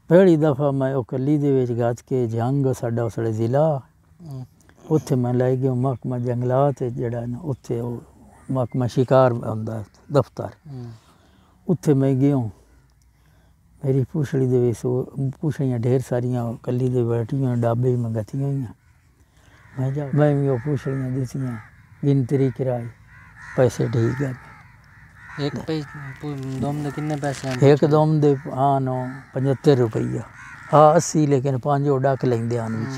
पहली दफ़ा मैं वो कली दे विच गज के जंग साडा उसले ज़िला उत्थे मैं लै गया महकमा जंगलात जड़ा ना उत्थे महकमा शिकार हुंदा दफ्तर उत्थे मैं गया मेरी पूछड़ी दे विच पूछड़ियाँ ढेर सारियां कली दे बैठियां डाबे में गतियां हुई मैं भी वो पूछड़ियाँ दित्तियां गिनतरी कराई पैसे ठीक है एक दोम दे कितने पैसे हैं एक दोम दे हाँ नो 75 रुपया हाँ 80 लेकिन 5 डाक लेंदे आन विच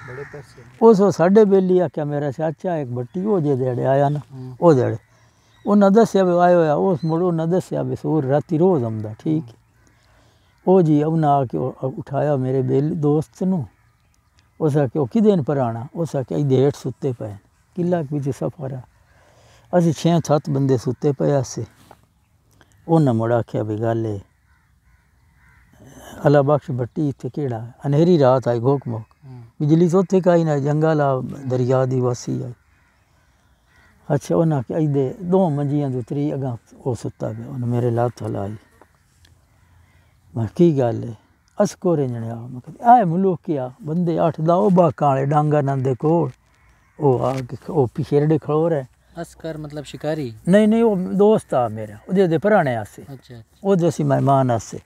बड़े पैसे उस साढ़े बेली आख्या मेरा चाचा एक बट्टी वो जे देड़े आया ना वो देड़े उन्हें दस्या भी आयो है उस मुड़ उन्हें दस्या भी सूर राती रोज़ आंदा ठीक वो जी उन्हें आके उठाया मेरे बेली दोस्त नू उस आख्या किदेन पर आना उस आख्या इधे हेठ सुते पे किला के पिछे सफारा असी 6-7 बंदे सुते पे असे उन्हें मुड़ आख्या भी गल है अला बख्श बट्टी इत्थे केड़ा अनहेरी रात आई घोक मोक बिजली तो उत्थे काई ना जंगल आ दरिया दी वासी आई अच्छा उन्हें आख्या इधे 2 मंजियां दे त्री अगा वो सुता पे उन्हें मेरे लात लाई मैं की गल है अस कोरे जने आ आए मुल्क क्या बंदे 8-10 बाकां वाले डांगा नंदे कोल ओ आ ओ पिछेड़े खड़ो रहे अस्कर मतलब शिकारी नहीं वो दोस्त आ मेरा ओदे पुराने आसे अच्छा ओदे सी मेहमान आसे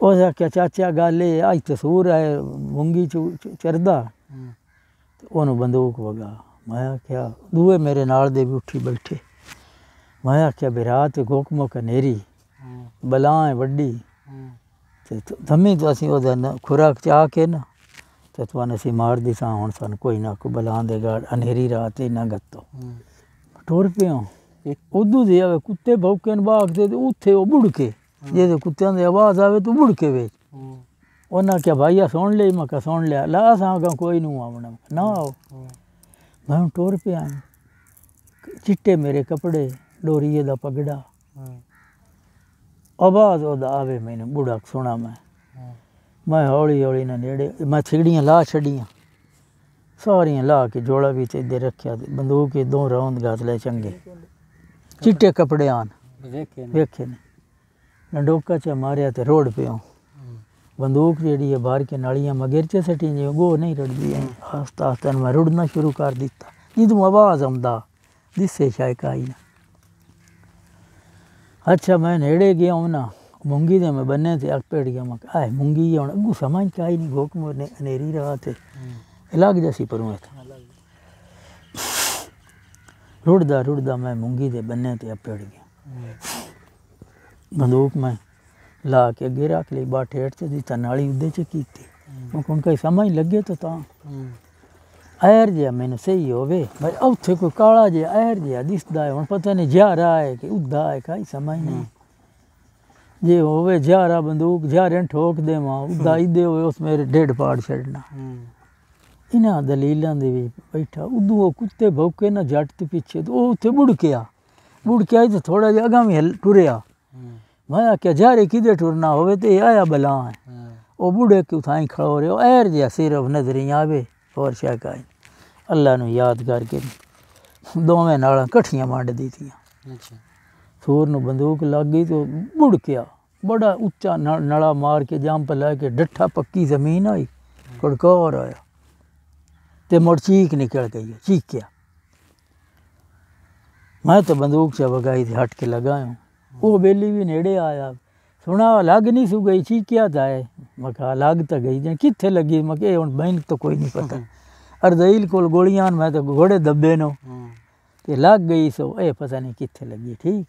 उस आख्या चाचा गल है अज तो सूर है मुंगी चरदा ओनू बंदूक वगा मैं आख्या दूए मेरे नाल दे भी उठी बैठे मैं आख्या भी रात गोक मोक नेरी बला है वड्डी थमी तो असी ओदा खुराक चा के ना तो तुआन असी मार दी सा हुण सन कोई ना को बला दे गाड़ अनेरी रात ही ना गत्तो टुर पियो उदू दे आवे कुत्ते भौंकन भागदे ते उत्थे ओ बुड़के जे कुत्तियां दी आवाज़ आवे तो बुड़के वेच उन्हें क्या भाईया सुन ले मैं सुन लिया ला सा कोई नू आवना ना आओ मैं टुर पे आई चिट्टे मेरे कपड़े डोरिए दा पगड़ा आवाज़ ओदा आवे मैंने बुढ़ा सुना मैं हौली हौली ना नेड़े मैं थिगड़ियाँ ला छड़ियाँ सारियां ला के जोड़ा भी इधर रखा बंदूक के 2 राउंड गात ले चंगे चिट्टे कपड़े आन वेखे ने डंडोका च मारिया तो रोड पे आऊँ बंदूक जी है बाहर के नालियाँ मगेरचे सटी जी गो नहीं रुड़दी आस्ता आस्ता मैं रुड़ना शुरू कर दिता जिदू आवाज़ आंदा दिसे शायक आई ना अच्छा मैं नेड़े गया हूँ ना मूंगी दे मैं बन्ने थे अग पेड़ गया मैं आए मूंगी हूँ अगू समझ के आई नहीं गोक मोर ने अनेरी रात है लग जैसी पर रुड़दा मैं मूंगी दे बन्ने थे अग पेड़ गया बंदूक में ला के अगे रख ली बाट हेठ से दी नाली उदे च की उनका समझ लगे तो ऐर जिहा मैनू सही होवे भाई उत्थे कोई काला जिहा ऐर जिहा दिसदा है हुण पता नहीं जहारा है कि उदा है काई समझ नहीं जे होवे जहारा बंदूक जहारे ठोक देवां उदा इदे होवे उस मेरे डेढ़ पाड़ छड़ना इन्हां दलीलां दे विच बैठा उदू वो कुत्ते भौंके ना जट ते पिछे तो उत्थे बुड़किया तो थोड़ा जिहा अगां भी टुरिया मैं आख्या जहारे किदे टुरना होवे ते आया बला है वो बुढ़े के उठाई खड़ो रहे ऐर जिहा सिर्फ नजरी आवे और शायद अल्लाह नू याद करके दोवें नालां कट्ठियां मांड दीतियां सूर नू बंदूक लग गई तो बुड़किया बड़ा उच्चा नला मार के जंप लैके डट्ठा पक्की जमीन आई कड़कार आया ते मुड़ चीख निकल गई चीखिया मैं तो बंदूक से बगाई थी हट के लगाया वो बेली भी नेड़े आया सुना लग नहीं सू गई चीखिया था है मैं कहा लग तो गई जै कित्थे लगी मैं कहा हुण बहन तो कोई नहीं पता अर्दईल कोल गोलियां मैं तो घोड़े दब्बे नो ते लग गई सो ए पता नहीं कित्थे लगी ठीक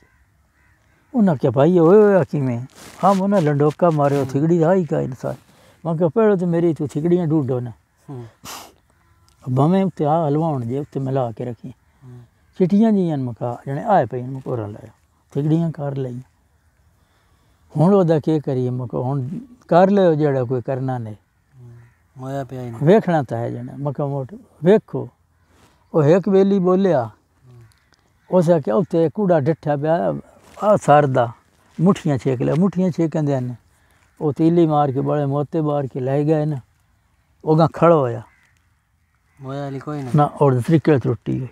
उन्हें क्या भाई होया किवें हम उन्हें लंडोका मारे थिगड़ी आई का इंसान मैं कहा पहले तो मेरी तू थिगड़ियाँ ढूंढो ना बमें उत्ते आ हलवाउण जे उत्ते मिला के रखी चिट्टियां जियां मैं कहा जने आए पे मैं कोरा लाया थिगड़ियां कर लई हुण ओदा के करिए मैं कहा हुण कर लियो जेड़ा कोई करना नहीं होया पे वेखना तो है जने मैं कहा मोट वेखो वो एक बेली बोलिया उस आख्या उत्ते कूड़ा डट्ठा पिया आ सारदा मुठियां छेक लिया मुठियां छेकंदे ने वो तीली मार के बड़े मोते बार के लै गए ना ओगा खड़ो होया कोई ना और त्रिकल त्रुटी गई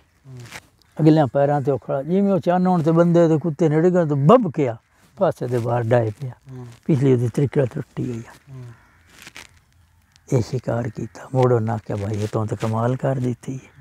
अगलियां पैरां ते खड़ा जिवें वो चानण ते बंदे ते कुत्ते नेड़े गए तो बब किया पासे दे बाहर डाए पिया पिछली ओदी त्रिकड़ा टुटी गई ये शिकार किया मुड़ उन्हें आख्या भाई तो कमाल कर दी है